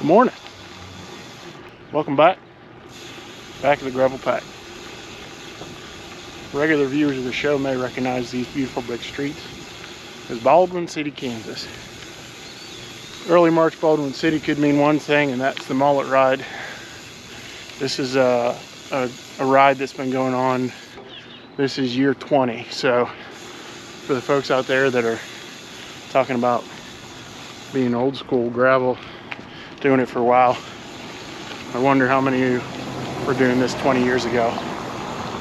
Morning. Welcome back to the gravel pack. Regular viewers of the show may recognize these beautiful brick streets as Baldwin City, Kansas. Early March Baldwin City could mean one thing, and that's the Mullet Ride. This is a ride that's been going on. This is year 20. So for the folks out there that are talking about being old school gravel, doing it for a while, I wonder how many of you were doing this 20 years ago.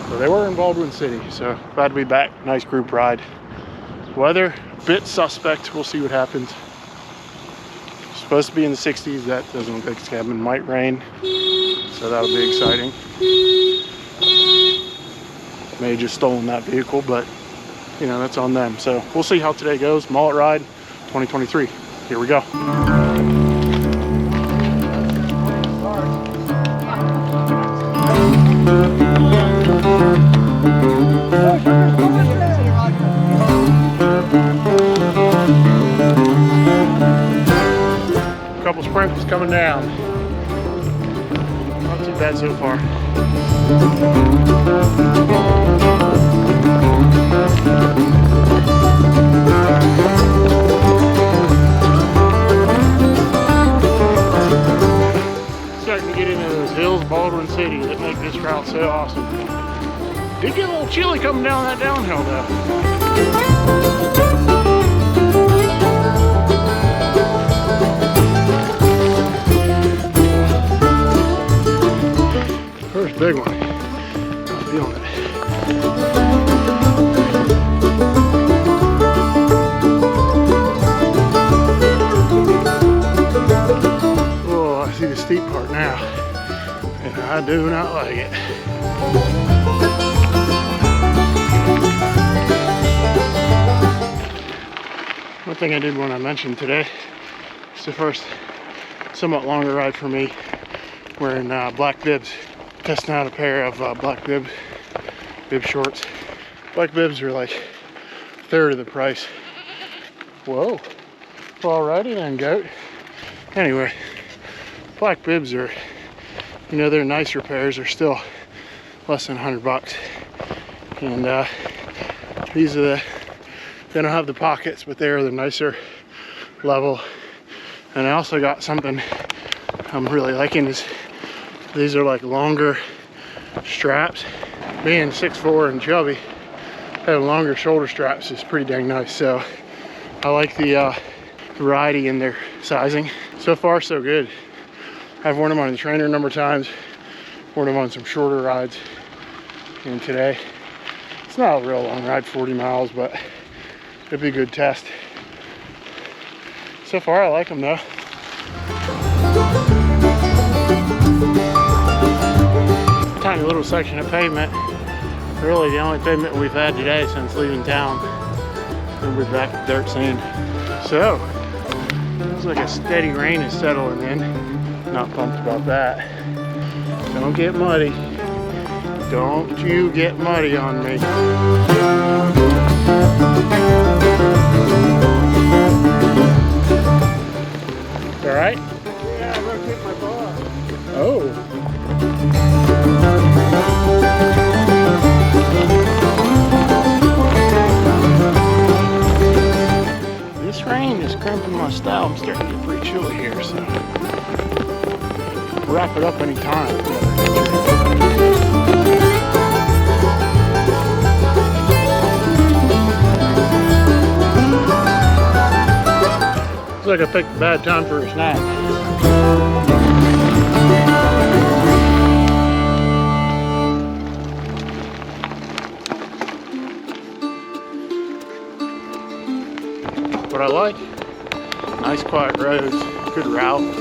But they were in Baldwin City, so glad to be back. Nice group ride. Weather, a bit suspect. We'll see what happens. Supposed to be in the 60s. That doesn't look like it's happening. Might rain, so that'll be exciting. May have just stolen that vehicle, but you know, that's on them. So we'll see how today goes. Mullet Ride 2023. Here we go. Couple sprinkles coming down. Not too bad so far. Starting to get into those hills, Baldwin City, that make this route so awesome. Did get a little chilly coming down that downhill though. First big one. I'm feeling it. Oh, I see the steep part now, and I do not like it. One thing I did want to mention today, it's the first somewhat longer ride for me wearing black bibs. Testing out a pair of black bib shorts. Black bibs are like a third of the price. Whoa. Well, alrighty then, goat. Anyway, black bibs are, you know, they're nice repairs. They're still less than $100. And these are they don't have the pockets, but they're the nicer level. And I also got something I'm really liking is these are like longer straps. Being 6'4" and chubby, having longer shoulder straps is pretty dang nice. So I like the variety in their sizing. So far so good. I've worn them on the trainer a number of times, worn them on some shorter rides. And today, it's not a real long ride, 40 miles, but it'd be a good test. So far I like them though. Tiny little section of pavement, really the only pavement we've had today since leaving town. And we're back to dirt sand. So looks like a steady rain is settling in. Not pumped about that. Don't get muddy. Don't you get muddy on me. All right? Yeah, I'm gonna kick my ball. Oh. This rain is cramping my style. I'm starting to get pretty chilly here, so wrap it up anytime. Looks like I picked a bad time for a snack. What I like, nice quiet roads, good route,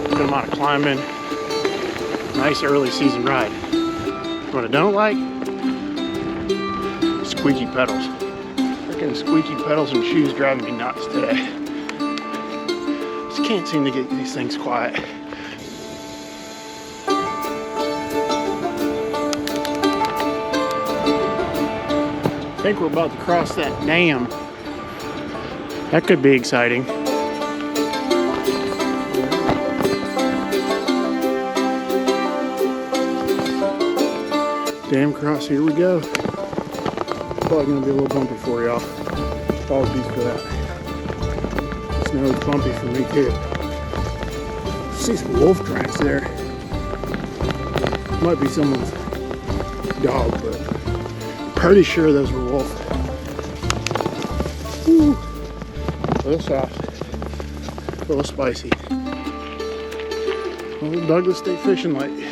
good amount of climbing, nice early season ride. What I don't like, squeaky pedals. Freaking squeaky pedals and shoes driving me nuts today. Just can't seem to get these things quiet. I think we're about to cross that dam. That could be exciting. Dam cross, here we go. Probably gonna be a little bumpy for y'all. Apologies for that. Snow's bumpy for me too. See some wolf tracks there. Might be someone's dog, but pretty sure those were wolf. Woo. A little soft, a little spicy. Old Douglas State Fishing Lake.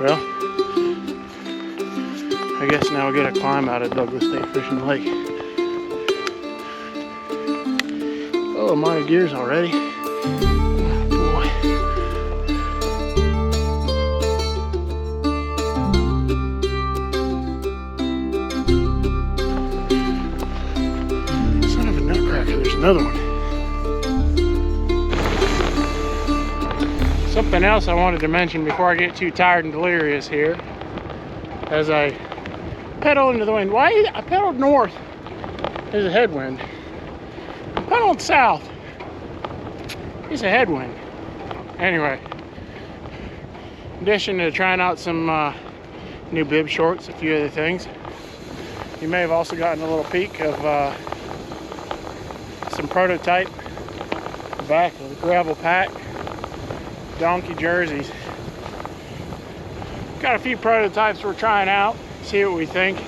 Well, I guess now we get a climb out of Douglas State Fishing Lake. Oh, my gears already. Oh, boy. Son of a nutcracker, there's another one. Something else I wanted to mention before I get too tired and delirious here, as I pedal into the wind. Why? I pedaled north. There's a headwind. I pedaled south. It's a headwind. Anyway, in addition to trying out some new bib shorts, a few other things, you may have also gotten a little peek of some prototype back of the gravel pack donkey jerseys. Got a few prototypes we're trying out, see what we think.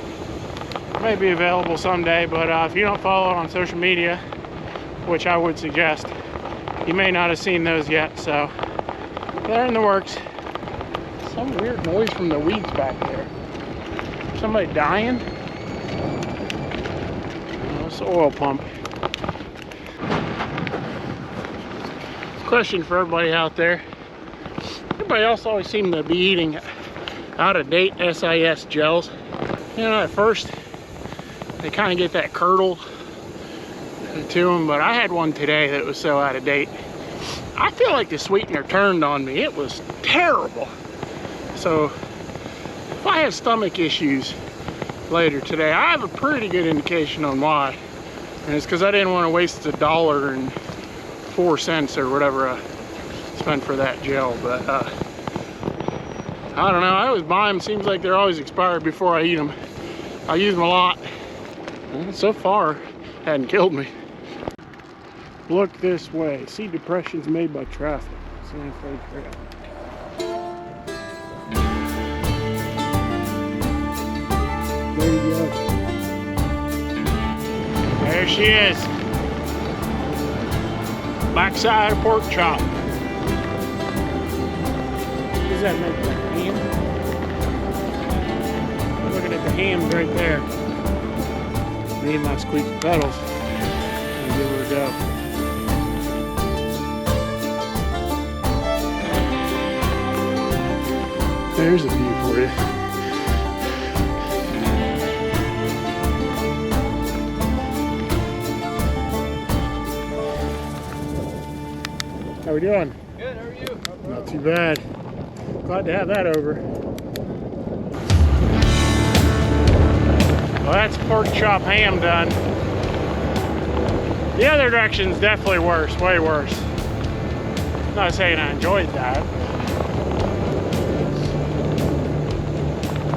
May be available someday, but if you don't follow it on social media, which I would suggest, you may not have seen those yet, so they're in the works. Some weird noise from the weeds back there. Somebody dying? Oh, it's the oil pump. Question for everybody out there. Everybody else always seems to be eating out-of-date SIS gels. You know, at first, they kind of get that curdle to them, but I had one today that was so out of date. I feel like the sweetener turned on me. It was terrible. So, if I have stomach issues later today, I have a pretty good indication on why. And it's because I didn't want to waste $1.04 or whatever I spent for that gel, but I don't know. I always buy them. Seems like they're always expired before I eat them. I use them a lot. And so far, hadn't killed me. Look this way. See depressions made by traffic. San Fred Trail. There you go. There she is. Backside of pork chop. Does that make like ham? I'm looking at the hams right there. Need my squeaky pedals and give her a go. There's a view for you. How we doing? Good, how are you? Not too bad. Glad to have that over. Well, that's pork chop ham done. The other direction's definitely worse, way worse. Not saying I enjoyed that.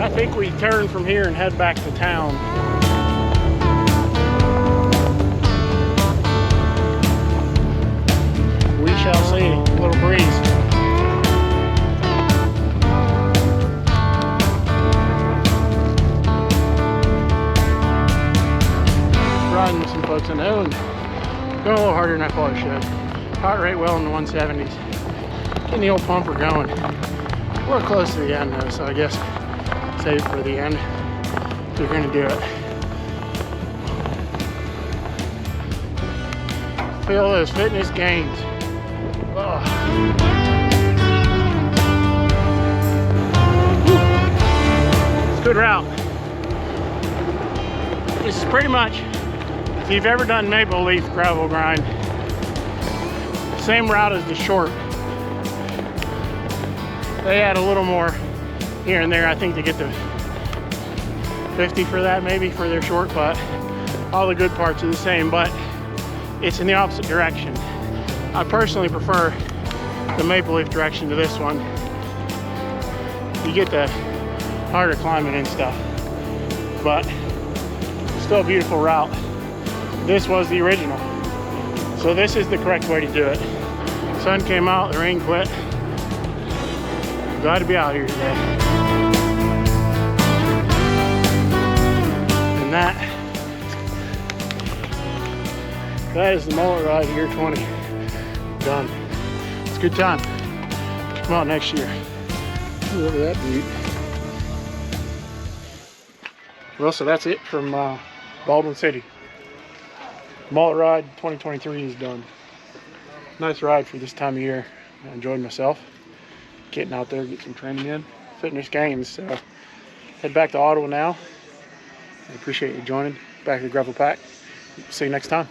I think we turn from here and head back to town. We shall see. A little breeze. Riding with some folks I know and going a little harder than I thought I should. Heart rate well in the 170s. Getting the old pumper going. We're close to the end though, so I guess save it for the end. If you're gonna do it. Feel those fitness gains. Oh. It's a good route. This is pretty much, if you've ever done maple leaf gravel grind, same route as the short. They add a little more here and there, I think, to get the 50 for that, maybe, for their short, but all the good parts are the same, but it's in the opposite direction. I personally prefer the maple leaf direction to this one. you get the harder climbing and stuff, but still a beautiful route. This was the original, so this is the correct way to do it. Sun came out, the rain quit. Glad to be out here today. And that is the Mullet Ride year 20 done. It's a good time. Come out next year. Look at that beaut. Well, so that's it from Baldwin City. Mullet Ride 2023 is done. Nice ride for this time of year. I enjoyed myself. Getting out there, get some training in. Fitness gains. So head back to Ottawa now. I appreciate you joining. Back to the Gravel Pack. See you next time.